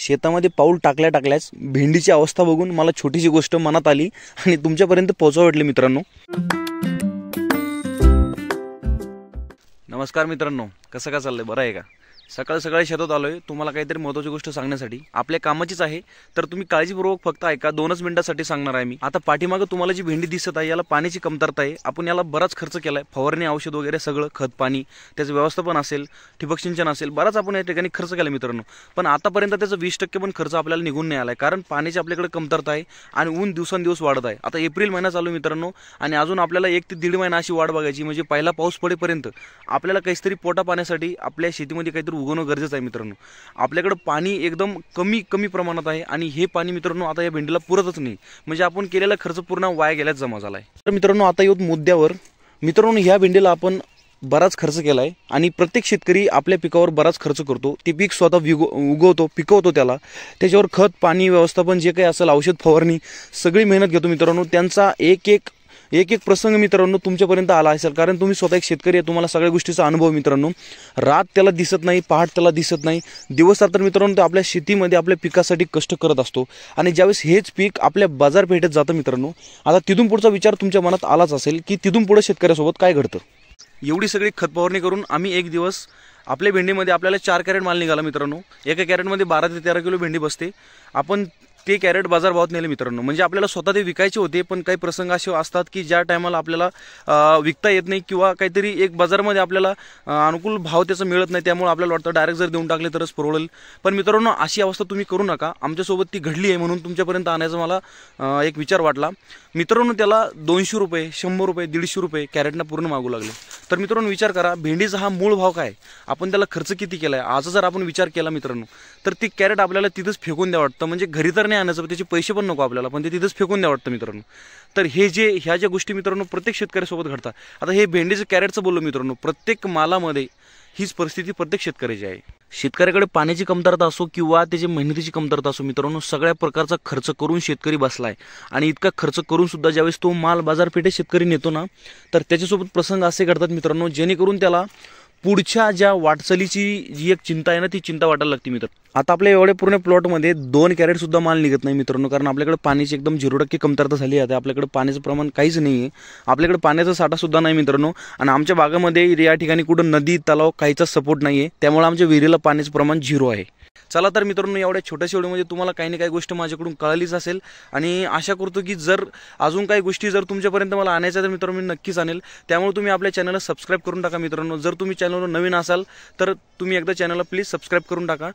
शेतामध्ये पाऊल टाकल्याच भेंडीची अवस्था बघून मला छोटीशी गोष्ट मनात आली आणि तुमच्यापर्यंत पोहोचवा वाटली मित्रांनो। नमस्कार मित्रांनो, कसं का चाललंय, बरं आहे का? सकाळी सकाळी शेतात आलोय तुम्हाला काहीतरी महत्त्वाची गोष्ट सांगण्यासाठी। आपल्या कामाचीच आहे तर तुम्ही काळजीपूर्वक फक्त ऐका, 2च मिनिटांसाठी सांगणार आहे मी। आता पाठीमागे तुम्हाला जी भेंडी दिसत आहे याला पाण्याची कमतरता आहे। आपण याला बराच खर्च केलाय, फवारणी औषध वगैरे सगळं, खत पाणी त्याचं व्यवस्थापन असेल, ठिबक सिंचन असेल, बराच आपण या ठिकाणी खर्च केला मित्रांनो। पण आतापर्यंत त्याचा 20% पण खर्च आपल्याला निघून नाही आलाय, कारण पाण्याची आपल्याकडे कमतरता आहे आणि ऊन दिवसेंदिवस वाढत आहे। आता एप्रिल महिना चालू मित्रांनो आणि अजून आपल्याला 1 ते 1.5 महिना अशी वाट बघायची, म्हणजे पहिला पाऊस पडेपर्यंत आपल्याला काहीतरी पोटा पाण्यासाठी आपल्या शेतीमध्ये काहीतरी उगवणं गरजेचं आहे मित्रांनो। आपल्याकडे पाणी एकदम कमी प्रमाणात आहे आणि हे पाणी मित्रांनो आता या भेंडीला पुरतच नाही, म्हणजे आपण केलेला खर्च पूर्ण वाया गेल्याच जमा झालाय। तर मित्रांनो आता येऊत मुद्द्यावर। मित्रांनो ह्या भेंडीला आपण बराच खर्च केलाय आणि प्रत्येक शेतकरी आपल्या पिकावर बराच खर्च करतो। ते पीक स्वतः उगवतो, पिकवतो, त्याच्यावर खत पाणी व्यवस्थापन जे काही असेल, औषध फवारणी सगळी मेहनत घेतो मित्रांनो। त्यांचा एक प्रसंग मित्रांनो तुमच्यापर्यंत आला असेल, कारण तुम्ही स्वतः एक शेतकरी आहे, तुम्हाला सगळ्या गोष्टीचा अनुभव मित्रांनो। रात त्याला दिसत नाही, पहाट त्याला दिसत नाही, दिवस रात्र मित्रांनो तो आपल्या शेतीमध्ये आपल्या पिकासाठी कष्ट करत असतो आणि ज्यावेळेस हेच पीक आपल्या बाजारपेठेत जातं मित्रांनो, आता तिथून पुढचा विचार तुमच्या मनात आलाच असेल की तिथून पुढे शेतकऱ्यासोबत काय घडतं। एवढी सगळी खत फवारणी करून आम्ही एक दिवस आपल्या भेंडीमध्ये आपल्याला 4 कॅरेट माल निघाला मित्रांनो। एका कॅरेटमध्ये 12 ते 13 किलो भेंडी बसते। आपण ते कॅरेट बाजारभावात नेले मित्रांनो, म्हणजे आपल्याला स्वतः ते विकायचे होते, पण काही प्रसंग असे असतात की ज्या टायमाला आपल्याला विकता येत नाही किंवा काहीतरी एक बाजारमध्ये आपल्याला अनुकूल भाव त्याचा मिळत नाही, त्यामुळे आपल्याला वाटतं डायरेक्ट जर देऊन टाकले तरच परवडेल। पण मित्रांनो अशी अवस्था तुम्ही करू नका, आमच्यासोबत ती घडली आहे म्हणून तुमच्यापर्यंत आणायचा मला एक विचार वाटला मित्रांनो। त्याला 200 रुपये 100 रुपये 150 रुपये कॅरेटना पूर्ण मागू लागले। तर मित्रांनो विचार करा, भेंडीचा हा मूळ भाव काय, आपण त्याला खर्च किती केलाय। आज जर आपण विचार केला मित्रांनो तर ती कॅरेट आपल्याला तिथंच फेकून द्या वाटतं, म्हणजे घरी तर नाही आणायचं, त्याचे पैसे पण नको आपल्याला, पण ते तिथंच फेकून द्या वाटतं मित्रांनो। तर ह्या ज्या गोष्टी मित्रांनो प्रत्येक शेतकऱ्यासोबत घडतात। आता हे भेंडीचं कॅरेटचं बोललो मित्रांनो, प्रत्येक मालामध्ये हीच परिस्थिती प्रत्येक शेतकऱ्याची आहे। शेतकऱ्याकडे पाण्याची कमतरता असो किंवा त्याची मेहनतीची कमतरता असो मित्रांनो, सगळ्या प्रकारचा खर्च करून शेतकरी बसलाय आणि इतका खर्च करून सुद्धा ज्यावेळेस तो माल बाजारपेठेत शेतकरी नेतो ना, तर त्याच्यासोबत प्रसंग असे घडतात मित्रांनो, जेणेकरून त्याला पुढच्या ज्या वाटचालीची जी एक चिंता आहे ना, ती चिंता वाटायला लागते मित्र। आता आपल्या एवढ्या पूर्ण प्लॉटमध्ये 2 कॅरेट सुद्धा माल निघत नाही मित्रांनो, कारण आपल्याकडे पाण्याची एकदम 0% कमतरता झाली आहे। आपल्याकडे पाण्याचं प्रमाण काहीच नाही आहे, आपल्याकडे पाण्याचा साठा सुद्धा नाही मित्रांनो। आणि आमच्या भागामध्ये या ठिकाणी कुठं नदी तलाव काहीचा सपोर्ट नाही आहे, त्यामुळे आमच्या विहिरीला पाण्याचं प्रमाण 0 आहे। चला तर मित्रांनो, एवढ्या छोट्याशा व्हिडिओमध्ये तुम्हाला काही ना काही गोष्ट माझ्याकडून कळालीच असेल आणि आशा करतो की जर अजून काही गोष्टी जर तुमच्यापर्यंत मला आणायच्या तर मित्रांनो मी नक्कीच आणेल। त्यामुळे तुम्ही आपल्या चॅनलला सबस्क्राईब करून टाका मित्रांनो। जर तुम्ही चॅनलवर नवीन असाल तर तुम्ही एकदा चॅनलला प्लीज सबस्क्राईब करून टाका।